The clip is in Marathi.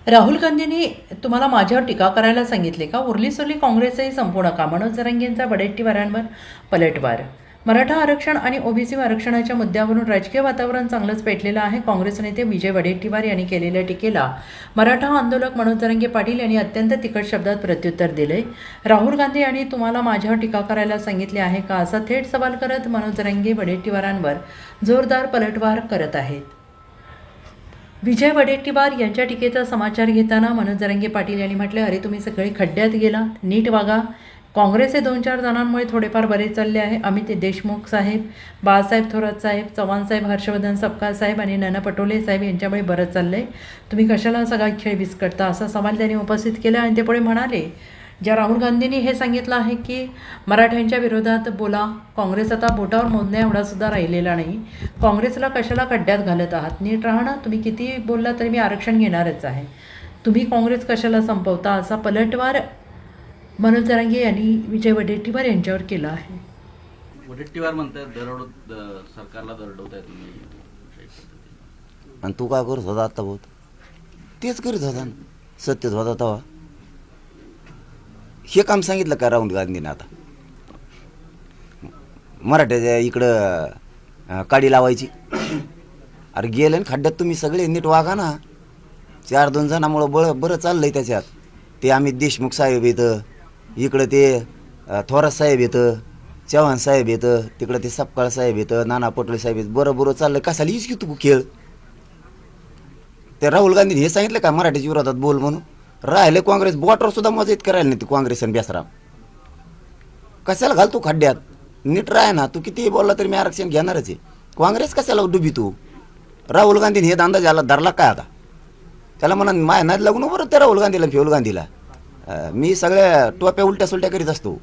राहुल गांधींनी तुम्हाला माझ्यावर टीका करायला सांगितले का? उरली सुरली काँग्रेसही संपू नका. मनोज जरांगेंचा वडेट्टीवारांवर पलटवार. मराठा आरक्षण आणि ओबीसी आरक्षणाच्या मुद्द्यावरून राजकीय वातावरण चांगलंच पेटलेलं आहे. काँग्रेस नेते विजय वडेट्टीवार यांनी केलेल्या टीकेला मराठा आंदोलक मनोज जरांगे पाटील यांनी अत्यंत तिखट शब्दात प्रत्युत्तर दिले. राहुल गांधी यांनी तुम्हाला माझ्यावर टीका करायला सांगितले आहे का, असा थेट सवाल करत मनोज जरांगे वडेट्टीवारांवर जोरदार पलटवार करत आहेत. विजय वडेट्टीवार यांच्या टीकेचा समाचार घेताना मनोज जरांगे पाटील यांनी म्हटले, अरे तुम्ही सगळे खड्ड्यात गेला, नीट वागा. काँग्रेसचे 2-4 जणांमुळे थोडेफार बरे चालले आहे. अमित देशमुख साहेब, बाळासाहेब थोरात साहेब, चव्हाण साहेब, हर्षवर्धन सपकाळ साहेब आणि नाना पटोले साहेब यांच्यामुळे बरं चाललं आहे. तुम्ही कशाला सगळा खेळ विस्कटता, असा सवाल त्यांनी उपस्थित केला. आणि ते पुढे म्हणाले, ज्या राहुल गांधींनी हे सांगितलं आहे की मराठ्यांच्या विरोधात बोला, काँग्रेस आता बोटावर मोजण्या एवढा सुद्धा राहिलेला नाही. काँग्रेसला कशाला खड्ड्यात घालत आहात, नीट राहा ना. तुम्ही किती बोलला तरी मी आरक्षण घेणारच आहे. तुम्ही काँग्रेस कशाला संपवता, असा पलटवार मनोज जरांगे यांनी विजय वडेट्टीवार यांच्यावर केला आहे. वडेट्टीवार म्हणतात सरकारला दरडवताय तुम्ही. आणि तू काय करत होता आता बहुत तेच करीत होता ना, सत्यच होता तेव्हा. हे काम सांगितलं का राहुल गांधीने? आता मराठ्याच्या इकडं काडी लावायची. अरे गेले ना खड्ड्यात तुम्ही सगळे, नीट वागा ना. 4-2 जणांमुळं बरं चाललंय त्याच्यात. ते अमित देशमुख साहेब येतं, इकडं ते थोरात साहेब येतं, चव्हाण साहेब येतं, तिकडं ते सपकाळ साहेब येतं, नाना पटोले साहेब येतं. बरं चाललंय. कशाला हीच की तू खेळ? ते राहुल गांधीने हे सांगितलं का मराठीच्या विरोधात बोल म्हणून? राहिले काँग्रेस बोटावर सुद्धा मजा करायला नाही. ती काँग्रेस आणि बेसराम कशाला घाल तू खड्ड्यात? नीट राह ना. तू किती बोलला तरी मी आरक्षण घेणारच आहे. काँग्रेस कशाला डुबी तू? राहुल गांधीने हे अंदाज आला धरला काय आता? त्याला म्हणा माय नाद लागून बरं त्या राहुल गांधीला फेहुल गांधीला. मी सगळ्या टोप्या उलट्या सुलट्या करीत असतो.